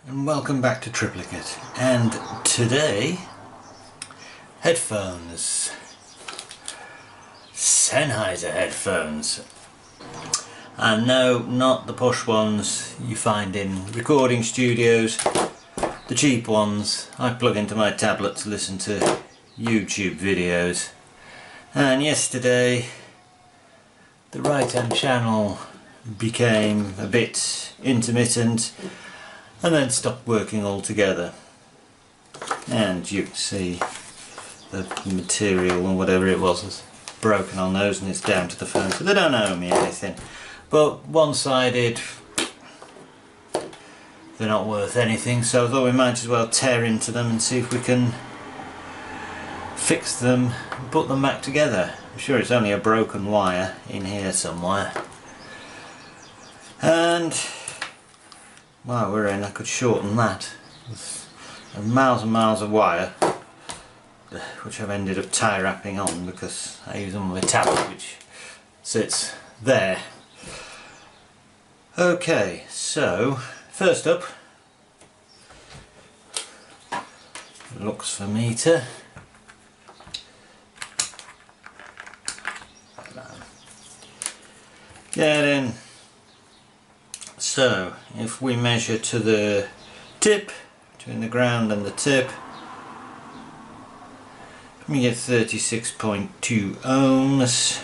And welcome back to Triplicate. And today, headphones. Sennheiser headphones. And no, not the posh ones you find in recording studios, the cheap ones I plug into my tablet to listen to YouTube videos. And yesterday the right hand channel became a bit intermittent and then stopped working altogether, and you can see the material and whatever it was broken on those, and it's down to the phone, so they don't owe me anything. But one-sided, they're not worth anything, so I thought we might as well tear into them and see if we can fix them and put them back together. I'm sure it's only a broken wire in here somewhere. And while we're in, I could shorten that. There's miles and miles of wire, which I've ended up tie wrapping on because I use them with a tablet which sits there. Okay, so first up, lux for meter. Get in. So if we measure to the tip, between the ground and the tip, we get 36.2 ohms.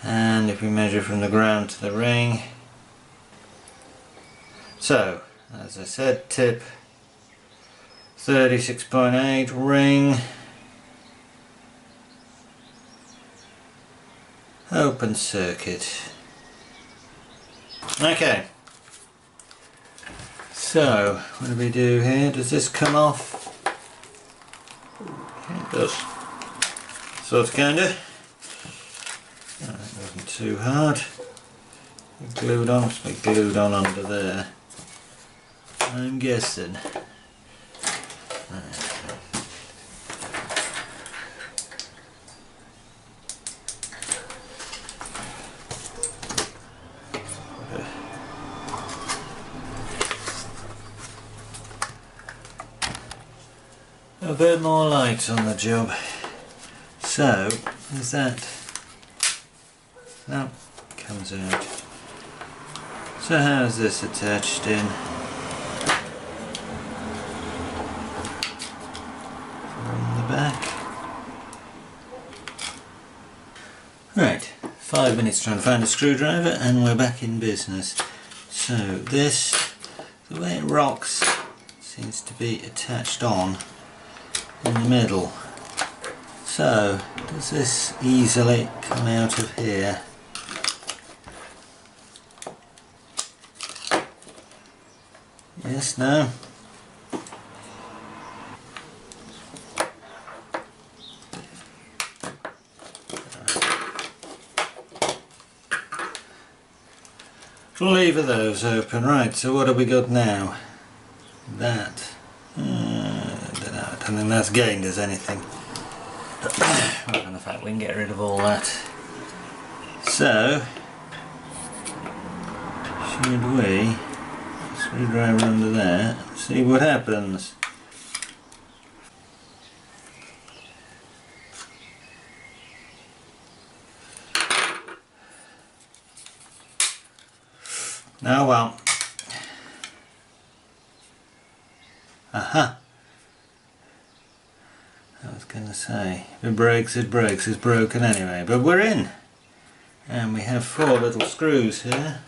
And if we measure from the ground to the ring, so as I said, tip 36.8, ring open circuit. Okay, so what do we do here? Does this come off? Okay, it does. Sort of, kinda. That wasn't too hard. Glued on, must be glued on under there, I'm guessing. A bit more light on the job. So, there's that. That comes out. So how's this attached in? From the back. Right, 5 minutes trying to find a screwdriver and we're back in business. So this, the way it rocks, seems to be attached on in the middle. So does this easily come out of here? Yes, no? Lever those open. Right, so what have we got now? That. I don't think that's gained us anything. Other than the fact we can get rid of all that. So, should we screwdriver under there, see what happens? Oh well. Aha! I was going to say, if it breaks, it breaks. It's broken anyway, but we're in. And we have 4 little screws here.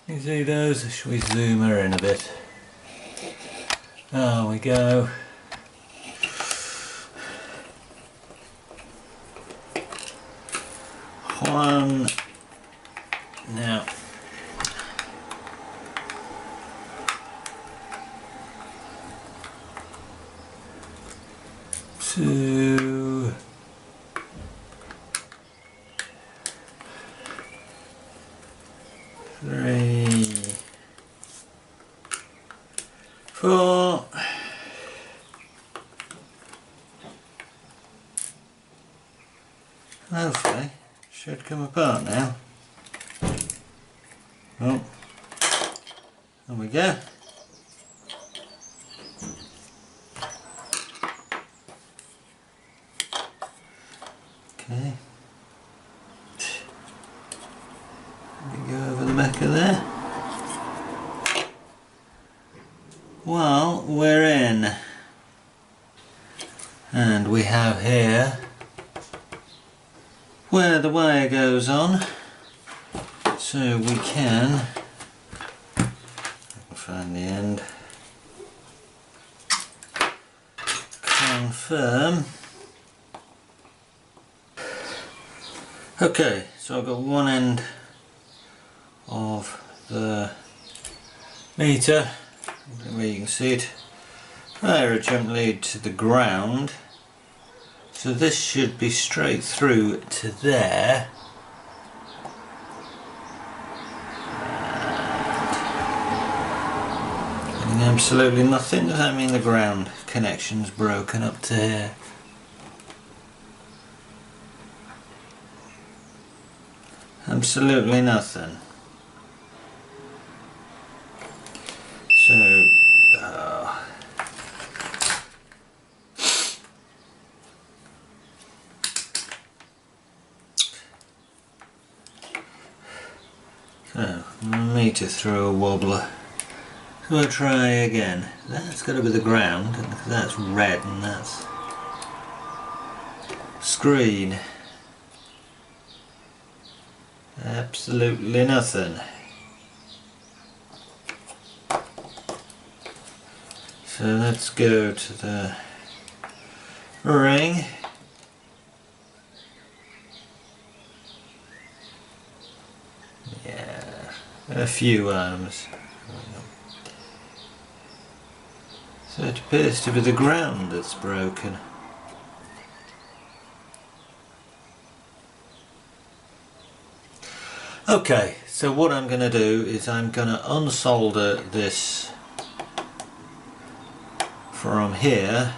You see those? Shall we zoom her in a bit? There we go. One. Now. 2. 3. 4. Hopefully should come apart now. Oh, There we go. Okay. Let me go over the back of there. Well, we're in. And we have here where the wire goes on. So we can find the end. Confirm. Okay, so I've got one end of the meter where you can see it. There, a jump lead to the ground. So this should be straight through to there. And absolutely nothing. Does that mean the ground connection's broken up to here? Absolutely nothing. So, meter through a wobbler. So I'll try again. That's got to be the ground, because that's red and that's screen. Absolutely nothing. So let's go to the ring. Yeah, a few arms. So it appears to be the ground that's broken. Okay, so what I'm going to do is I'm going to unsolder this from here,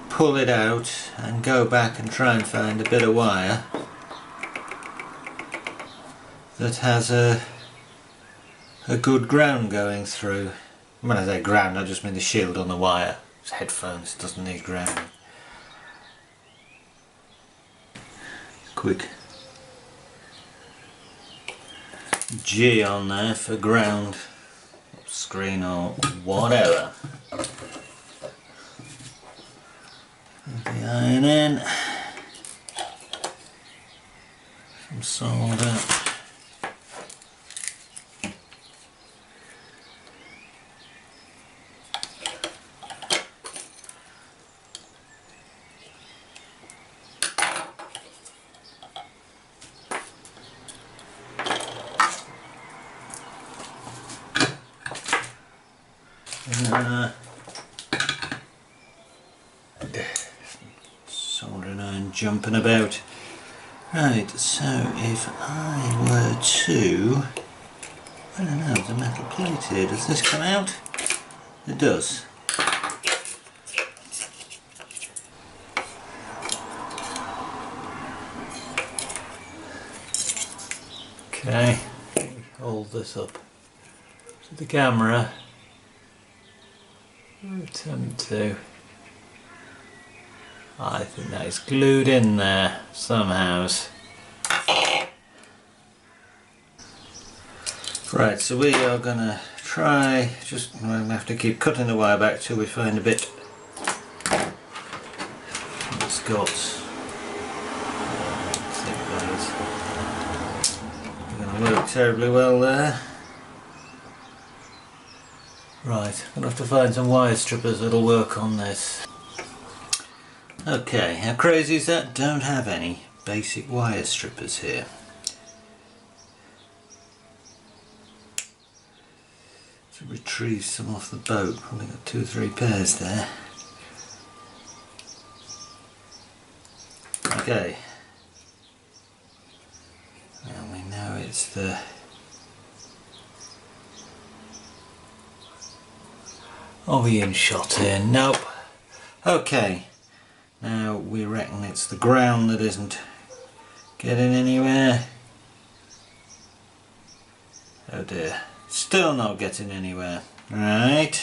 pull it out and go back and try and find a bit of wire that has a good ground going through. When I say ground, I just mean the shield on the wire. It's headphones, it doesn't need ground. Quick G on there for ground, screen or whatever. The iron in, some solder. Soldering iron jumping about. Right, so if I were to, I don't know, the metal plate here, does this come out? It does. Okay, hold this up to the camera. Attempt to. I think that is glued in there somehow. Right, so we are going to try, just we'll have to keep cutting the wire back till we find a bit that's got not going to work terribly well there. Right, I'm going to have to find some wire strippers that'll work on this. Okay, how crazy is that? Don't have any basic wire strippers here. To retrieve some off the boat, probably got 2 or 3 pairs there. Okay. Well, we know it's the Ovian shot here. Nope. Okay. Now we reckon it's the ground that isn't getting anywhere. Oh dear, still not getting anywhere. Right.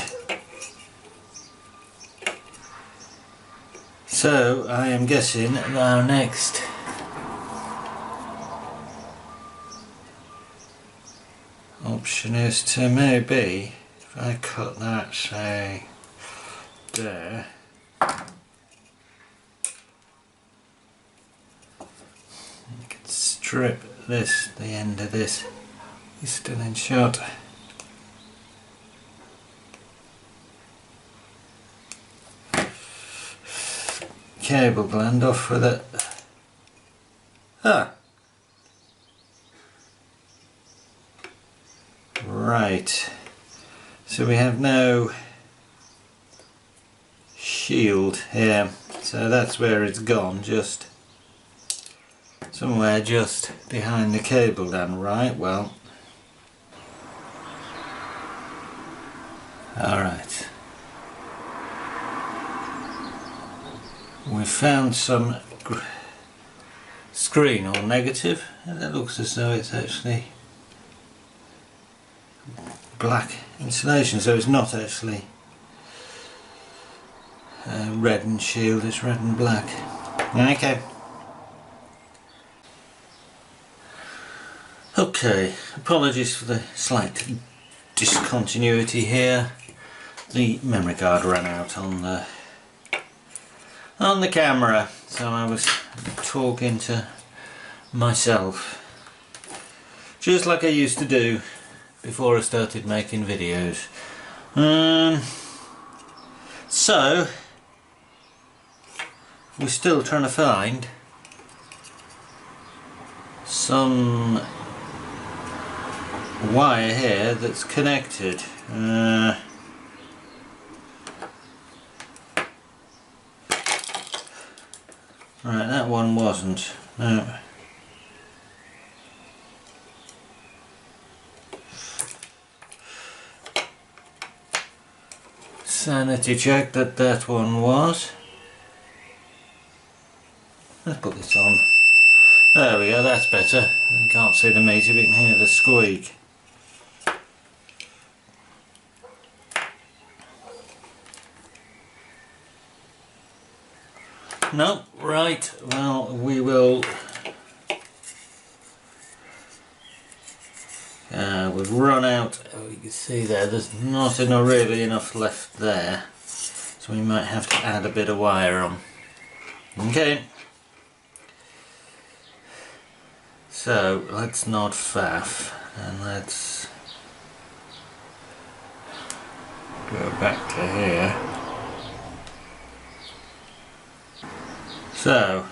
So I am guessing our next option is to maybe, if I cut that, say, there, you could strip this, the end of this is still in shot. Cable gland off with it. Ah! Right. So we have no shield here. So that's where it's gone, just somewhere just behind the cable gland. Right, well. Alright. We found some screen or negative, and it looks as though it's actually black insulation, so it's not actually red and shield, it's red and black. Okay. Okay, apologies for the slight discontinuity here. The memory card ran out on the camera, so I was talking to myself, just like I used to do before I started making videos. So we're still trying to find some wire here that's connected. Right, that one wasn't. No. Sanity check that that one was. Let's put this on. There we go, that's better. You can't see the meter, but you can hear the squeak. No, right, well, we will. We've run out. Oh, you can see there's not really enough left there, so we might have to add a bit of wire on. Okay. So let's not faff and let's go back to here. So,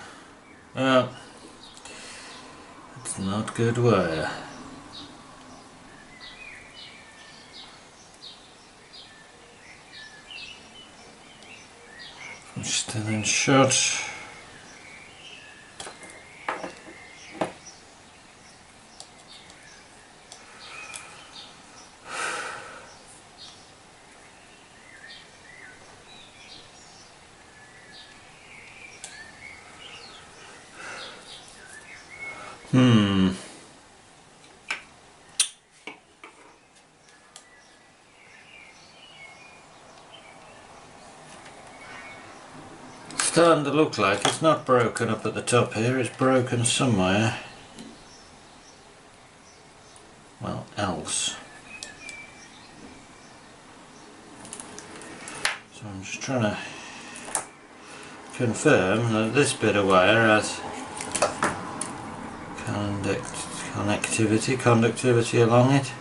well, it's not good wire. Still in shot. Starting to look like it's not broken up at the top here, it's broken somewhere. Well, else. So I'm just trying to confirm that this bit of wire has conductivity along it.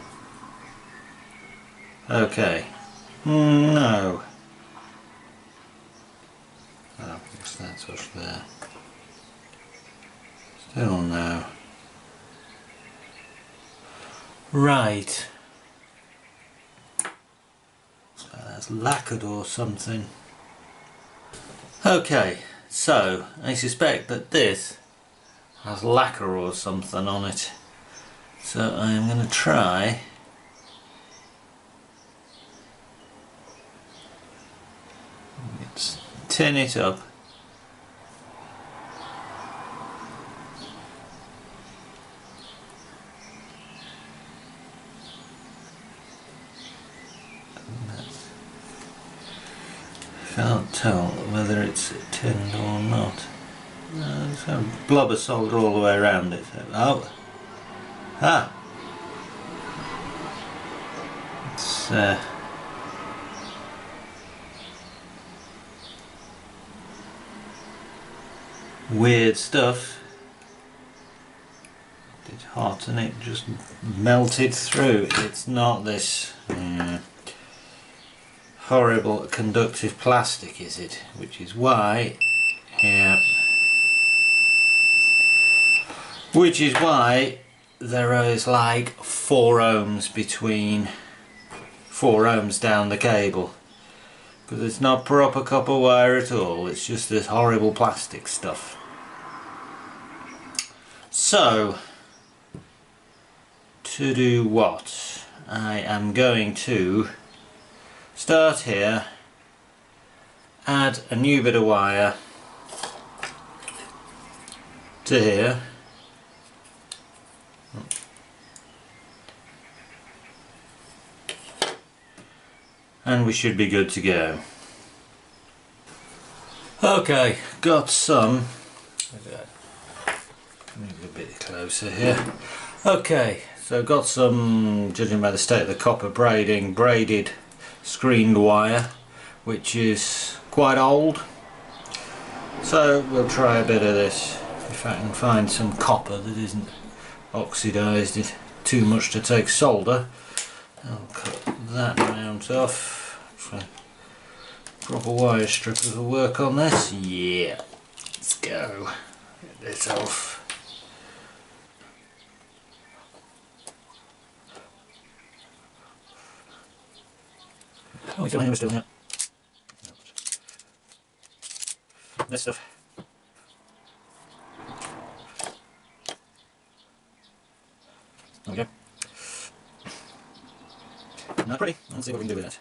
Okay. No. Oh, what's that touch there? Still no. Right. So that's lacquered or something. Okay, so I suspect that this has lacquer or something on it. So I am going to try tin it up. tell whether it's tinned or not. There's a blob of solder all the way around it. Oh! Ah! It's weird stuff. It's hot and it just melted through. It's not this horrible conductive plastic, is it? Which is why, yeah, which is why there is like 4 ohms between 4 ohms down the cable, because it's not proper copper wire at all. It's just this horrible plastic stuff. So to do what? I am going to start here, add a new bit of wire to here, and we should be good to go. Okay, got some, move a bit closer here. Okay, so got some, judging by the state of the copper braiding, braided screened wire, which is quite old. So we'll try a bit of this, if I can find some copper that isn't oxidised it too much to take solder. I'll cut that mount off. Proper wire stripper will work on this. Yeah, let's go. Get this off. Oh, he's still here. This stuff. There we go. Not pretty. Let's see what we can do with that.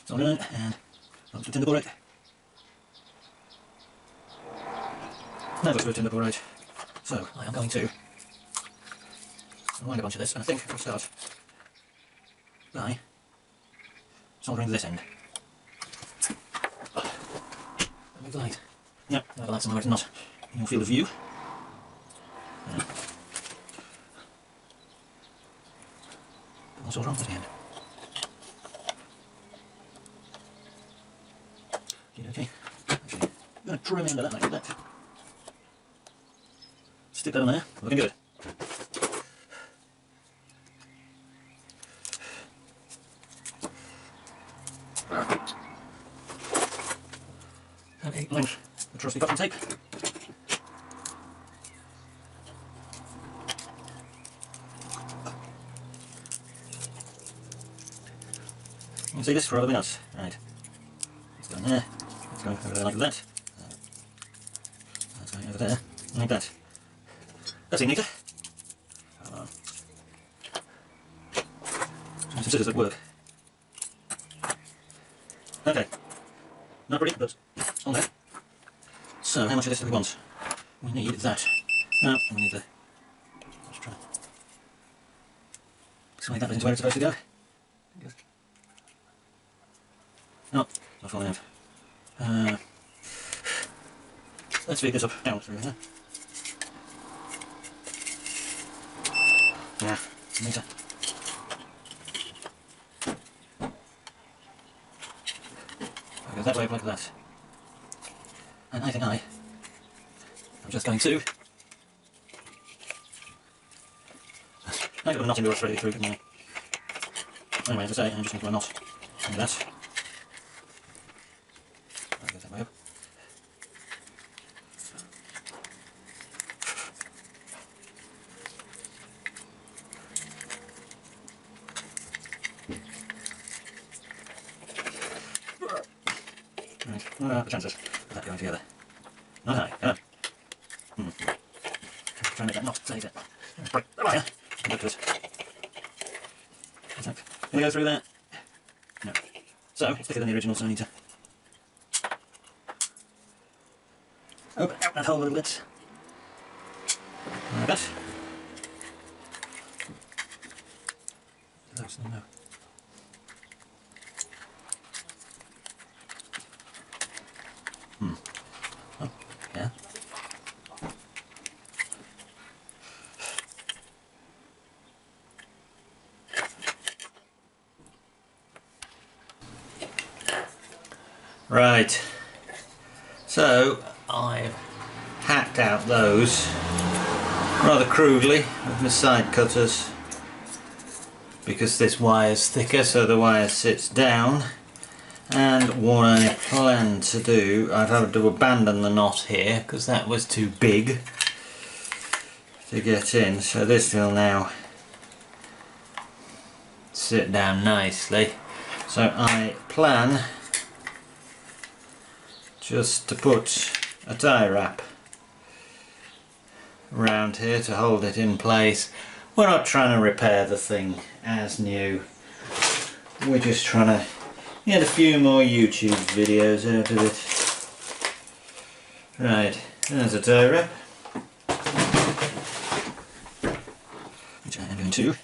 So I'm going to and I'll put in the ball right. Now let's put in the ball right. So I am going to wind a bunch of this, and I think I'll start by soldering this end. Move the light. Yep, I have a light somewhere it's not in your field of view. I'll solder on to the end. Okay, actually, I'm going to trim into that like that. Stick that on there, looking good. And a length of trusty cotton tape. You can see this for other nuts. Right. It's going there. It's going over there like that. That's going over there like that. That's neater. Come on. Some scissors at work. Okay. Not pretty, but on there. So, how much of this do we want? We need that. No, we need the... Let's try. Slide that into where it's supposed to go. No, it's not falling out. Let's feed this up down through here. Yeah, neater. I'll go that way like that. And I think I'm just going to... I got a knot into it threaded through, didn't I? Anyway, as I say, I'm just going to put a knot into that. I'll go that way up. Right, what are the chances of that going together? Not high, come on. Try and make that knot save it. Break the wire. Look at it. Can we go through that? No. So, it's thicker than the original, so I need to open out that hole a little bit. Like that. No. Oh, yeah. Right, so I've hacked out those rather crudely with my side cutters because this wire is thicker, so the wire sits down. And what I plan to do, I've had to abandon the knot here because that was too big to get in, so this will now sit down nicely. So I plan just to put a tie wrap around here to hold it in place. We're not trying to repair the thing as new, we're just trying to get a few more YouTube videos out of it. Right, there's a tie wrap, which I am going to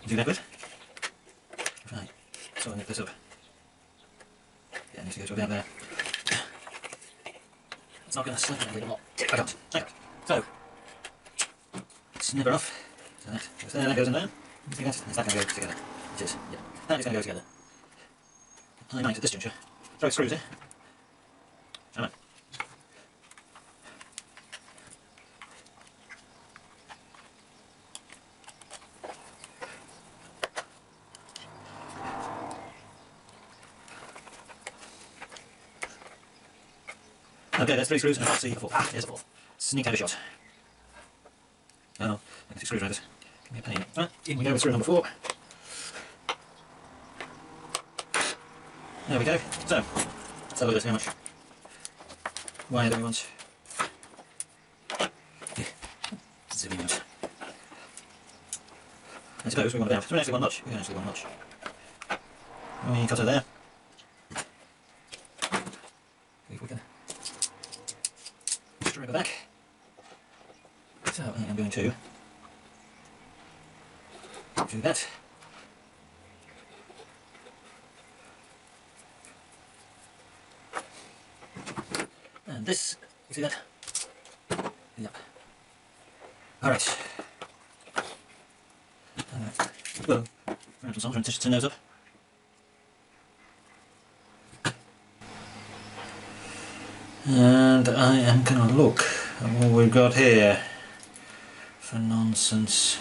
do that with. Right, so I'll nip this up. Yeah, it needs to go to about there. It's not going to slip in a little more. I don't. Okay. So, snip it off. So that goes there, that goes in there. Is that going to go together? It is. Yeah. That is going to go together. I might at this juncture throw screws in. Come on. Okay, there's 3 screws and I can't see a 4th. Ah, here's a 4th. Sneak out a shot. Oh, I can see screwdrivers. Give me a pain. Right, in we go with screw number 4. There we go. So, let's have a look at how much wire do we want. Zooming out. I suppose we want about 3 1 notch. We can actually 1 notch. We cut her there. See if we can strip her back. So I am going to do that. And this, you see that? Yep. Alright. Well, round some solder and turn those up. And I am going to look at what we've got here for nonsense.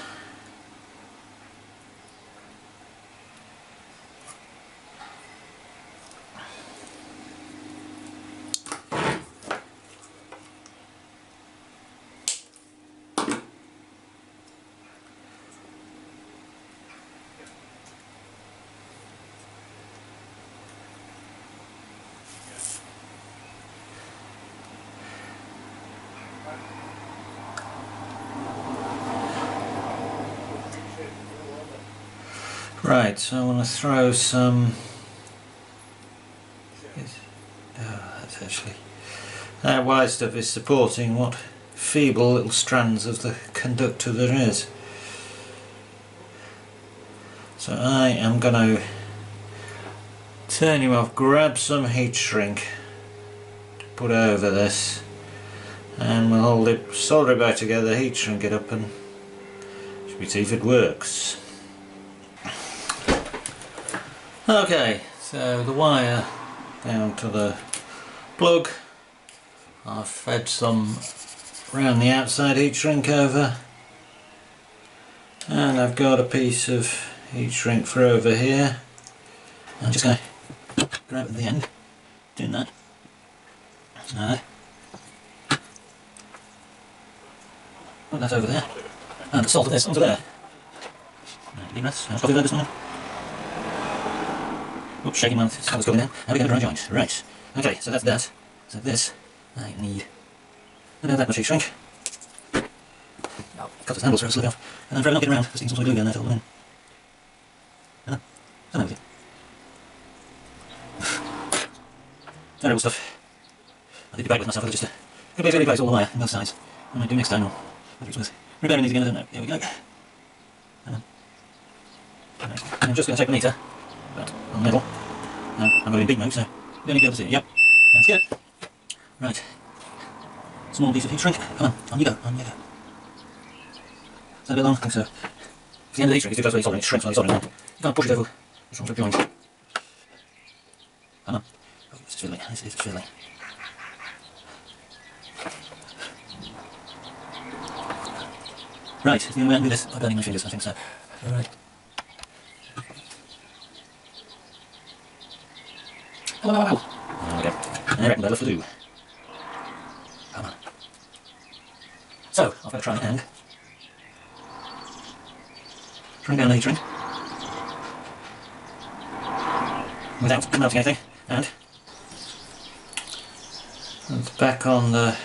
Right, so I want to throw some. Oh, that's actually. That white stuff is supporting what feeble little strands of the conductor there is. So I am going to turn you off, grab some heat shrink, put over this, and we'll hold it, solder it back together, heat shrink it up, and should we see if it works. Okay, so the wire down to the plug, I've fed some around the outside heat shrink over, and I've got a piece of heat shrink for over here. I'm just going to grab at the end, doing that. Put that over there, and solder this onto there. Leave that, I'll copy that this one. Oops, shaking mouth, it's going down. Now we get a dry joint. Right. Okay, so that's that. So this, I need about that much heat shrink. I'll cut the handles for us to slip off. And then throw it, not get around, there's some sort of glue down there to hold them in. Yeah, something with it. Terrible stuff. I did be back with myself, I'll just basically replace all the wire on both sides. What I might do next time, or whether it's worth repairing these again, I don't know. There we go. And I'm just going to take the meter, but on the middle. I'm going in beat mode, so You only be able to see it. Yep. That's good. Right. Small piece of heat shrink. Come on you go, on you go. Is that a bit long? I think so. It's the end of the heat shrink, it's too close to the soldering, it shrinks while you're soldering on. You can't push it over. What's wrong with your joints? Come on. Oh, this is fiddling, this is fiddling. Right, is the only way I can do this by burning my fingers, I think so. Alright. Hello, hello, hello. There we go. I reckon that'll do. Come on. So, I've got to try and bring down the heat shrink without melting anything, and it's back on the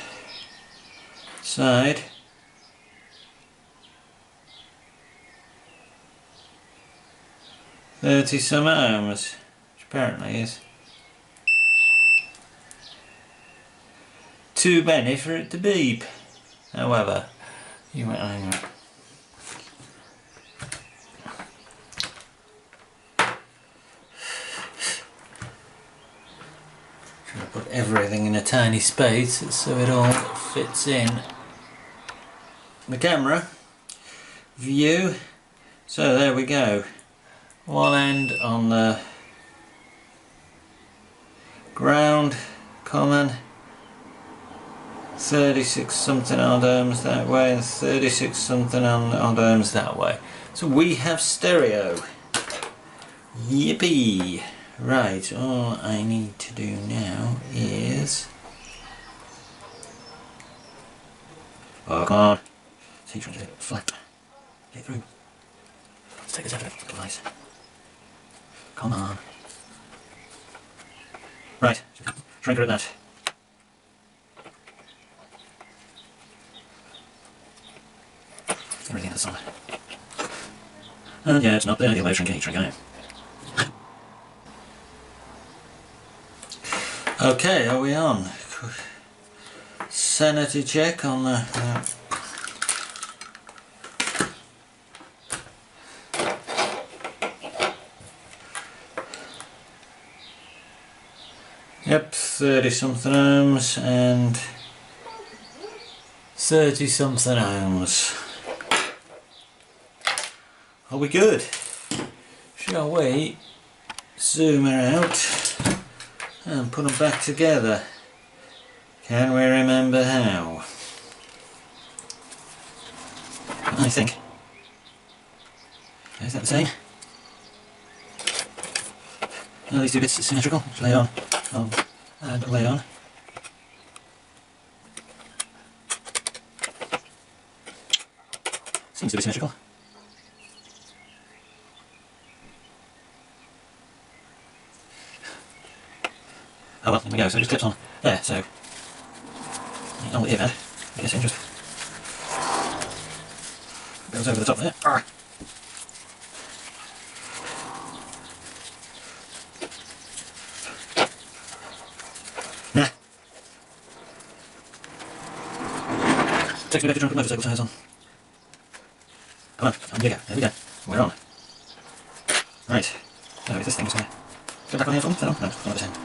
side. $30-some ohms, which apparently is too many for it to beep. However, you might anyway. Try to put everything in a tiny space so it all fits in the camera view. So there we go. One end on the ground, common, 36 something odd ohms that way and 36 something odd ohms that way. So we have stereo. Yippee! Right, all I need to do now is... Oh, come on. See, trying to get it flat. Get through. Let's take this out of the device. Come on. Right, shrink her at that. Everything at the side. And yeah, it's not the ideal way of shrinking heat shrink, I know. Okay, are we on? Sanity check on the... Yep, 30 something ohms and 30 something ohms. Are we good? Shall we zoom her out and put them back together? Can we remember how? I think. Is that the same? No, these two bits are symmetrical. Just lay it on. And lay it on. Seems to be symmetrical. Oh well, there we go, so it just clips on there, so on the earbud, I guess it just goes over the top there. Arrgh. Nah. Takes me back to try and put motorcycle tyres on. Come on you go, there we go, we're on. Right, so is this thing just going to go back on here for me? No, not this end.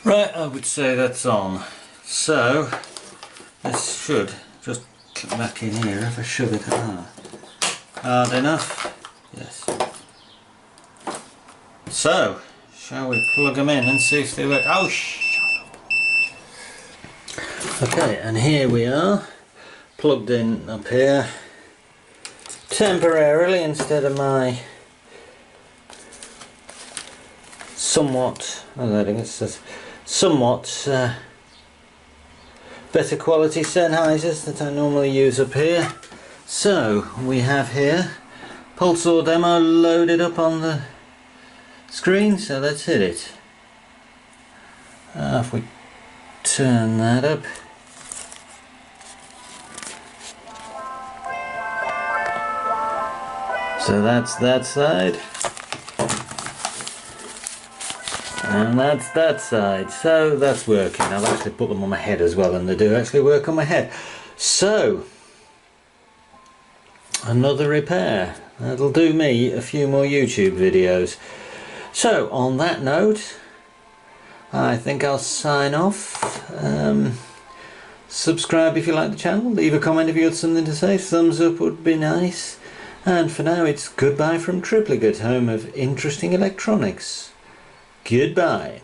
Right, I would say that's on. So, this should just clip back in here if I shove it. Hard enough. Yes. So, shall we plug them in and see if they work? Oh, shut up. Okay, and here we are, plugged in up here, temporarily instead of my somewhat, I think it's somewhat better quality Sennheisers that I normally use up here. So we have here Pulsar demo loaded up on the screen, so let's hit it. If we turn that up. So that's that side, and that's that side. So that's working. I've actually put them on my head as well, and they do actually work on my head. So another repair. That'll do me a few more YouTube videos. So on that note, I think I'll sign off. Subscribe if you like the channel, leave a comment if you had something to say, thumbs up would be nice. And for now it's goodbye from Triplicate, home of interesting electronics. Goodbye.